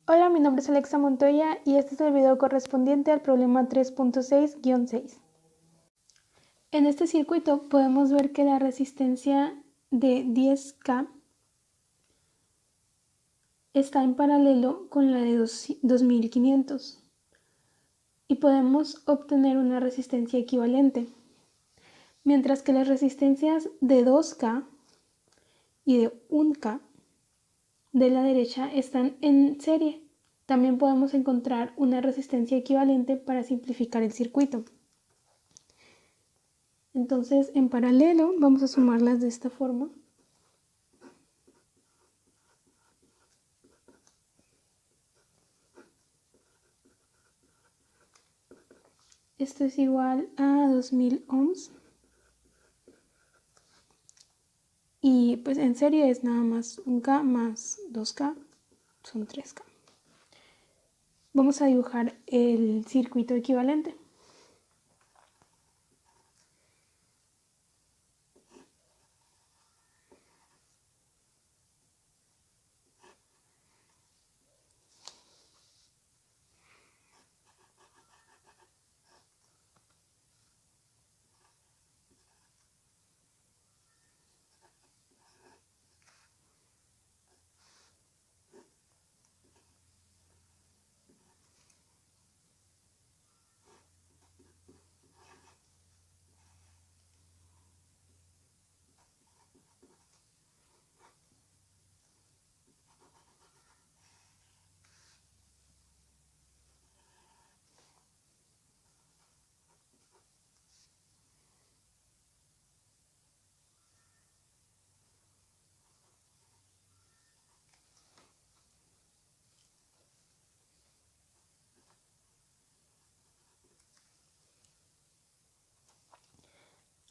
Hola, mi nombre es Alexa Montoya y este es el video correspondiente al problema 3.6-6. En este circuito podemos ver que la resistencia de 10K está en paralelo con la de 2500 y podemos obtener una resistencia equivalente, mientras que las resistencias de 2K y de 1K de la derecha están en serie. También podemos encontrar una resistencia equivalente para simplificar el circuito. Entonces, en paralelo, vamos a sumarlas de esta forma. Esto es igual a 2000 ohms. Y pues en serie es nada más 1K más 2K, son 3K. Vamos a dibujar el circuito equivalente.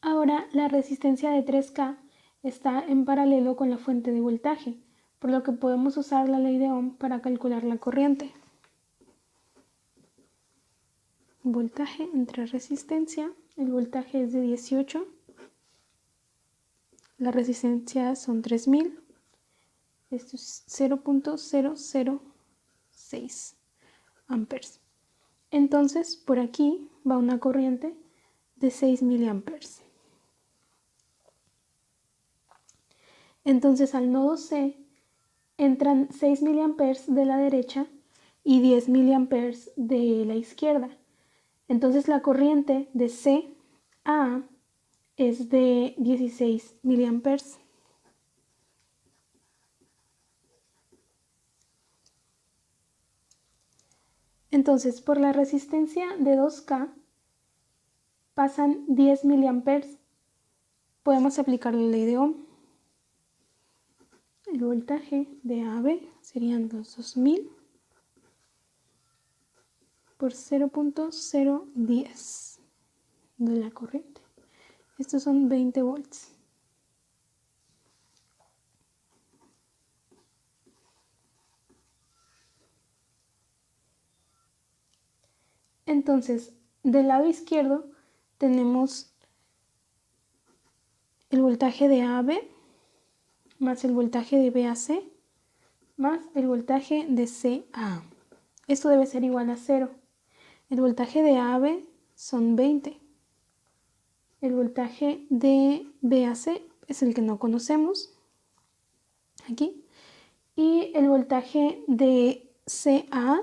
Ahora la resistencia de 3K está en paralelo con la fuente de voltaje, por lo que podemos usar la ley de Ohm para calcular la corriente. Voltaje entre resistencia, el voltaje es de 18, la resistencia son 3000, esto es 0.006 amperes. Entonces, por aquí va una corriente de 6 miliamperes. Entonces, al nodo C entran 6 miliamperes de la derecha y 10 miliamperes de la izquierda. Entonces, la corriente de C a A es de 16 miliamperes. Entonces, por la resistencia de 2K pasan 10 miliamperes. Podemos aplicar la ley de Ohm. El voltaje de AB serían los 2000 por 0.010 de la corriente. Estos son 20 volts. Entonces, del lado izquierdo tenemos el voltaje de AB más el voltaje de BAC más el voltaje de CA. Esto debe ser igual a 0. El voltaje de AB son 20. El voltaje de BAC es el que no conocemos, aquí. Y el voltaje de CA,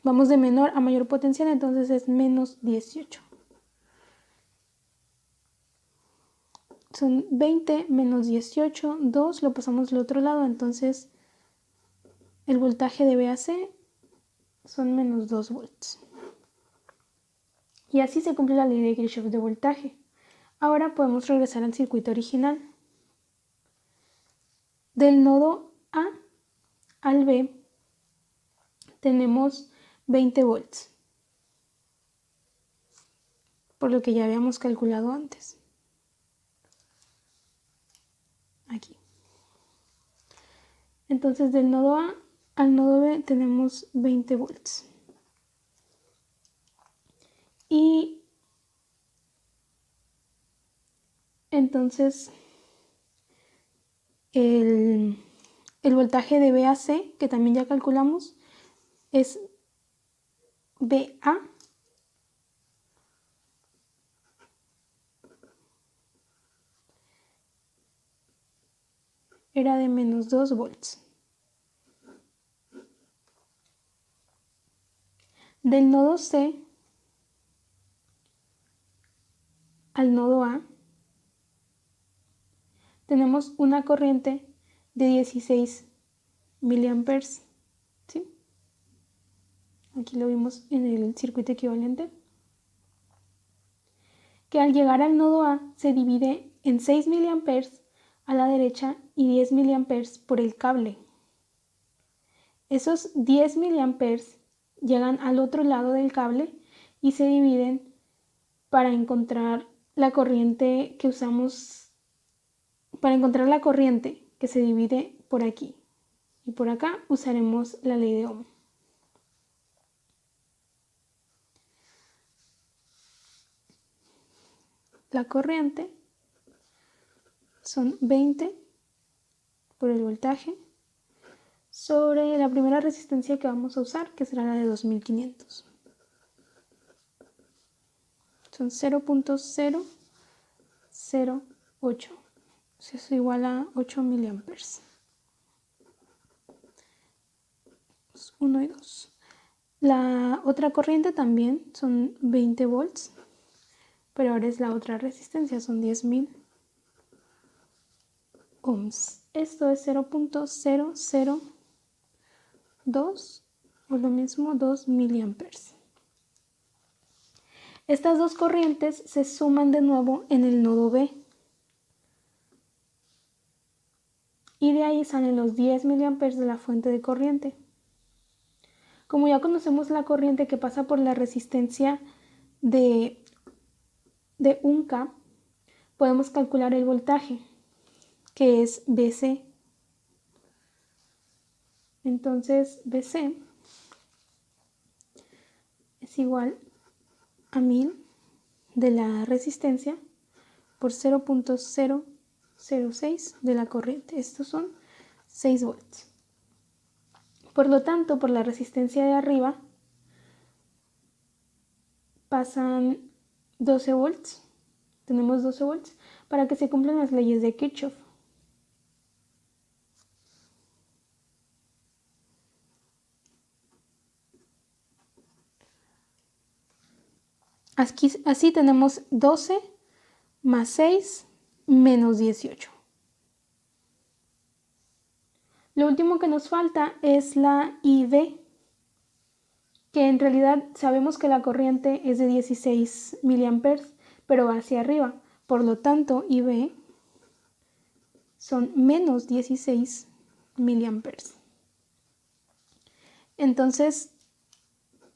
vamos de menor a mayor potencial, entonces es menos 18. Son 20 menos 18, 2, lo pasamos al otro lado, entonces el voltaje de BAC son menos 2 volts. Y así se cumple la ley de Kirchhoff de voltaje. Ahora podemos regresar al circuito original. Del nodo A al B tenemos 20 volts, por lo que ya habíamos calculado antes. Aquí. Entonces del nodo A al nodo B tenemos 20 volts. Y entonces el voltaje de B a C, que también ya calculamos, es BA era de menos 2 volts. Del nodo C al nodo A tenemos una corriente de 16 miliamperes, ¿sí? Aquí lo vimos en el circuito equivalente, que al llegar al nodo A se divide en 6 miliamperes a la derecha y 10 miliamperes por el cable. Esos 10 miliamperes llegan al otro lado del cable y se dividen para encontrar la corriente que usamos, para encontrar la corriente que se divide por aquí. Y por acá usaremos la ley de Ohm. La corriente son 20 por el voltaje sobre la primera resistencia que vamos a usar, que será la de 2500. Son 0.008. Eso es igual a 8 miliamperes. 1 y 2. La otra corriente también son 20 volts, pero ahora es la otra resistencia, son 10.000 ohms. Esto es 0.002 o lo mismo 2 miliamperes. Estas dos corrientes se suman de nuevo en el nodo B. Y de ahí salen los 10 miliamperes de la fuente de corriente. Como ya conocemos la corriente que pasa por la resistencia de 1K, podemos calcular el voltaje, que es BC. Entonces BC es igual a 1000 de la resistencia por 0.006 de la corriente. Estos son 6 volts. Por lo tanto, por la resistencia de arriba pasan 12 volts. Tenemos 12 volts para que se cumplan las leyes de Kirchhoff. Así tenemos 12 más 6 menos 18. Lo último que nos falta es la IV, que en realidad sabemos que la corriente es de 16 miliamperes, pero va hacia arriba. Por lo tanto, IV son menos 16 miliamperes. Entonces,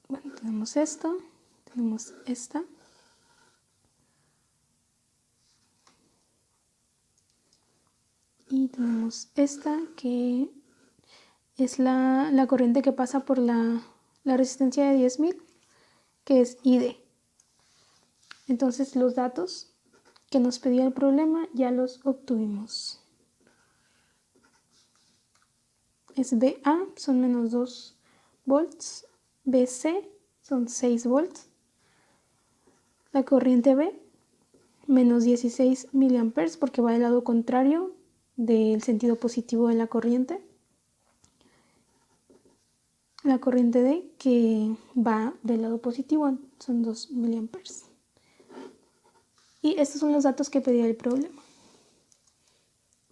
bueno, tenemos esto, tenemos esta. Y tenemos esta, que es la corriente que pasa por la resistencia de 10.000, que es ID. Entonces los datos que nos pedía el problema ya los obtuvimos. Es BA, son menos 2 volts. BC son 6 volts. La corriente B, menos 16 miliamperes, porque va del lado contrario del sentido positivo de la corriente. La corriente D, que va del lado positivo, son 2 miliamperes. Y estos son los datos que pedía el problema.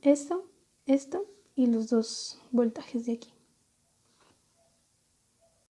Esto y los dos voltajes de aquí.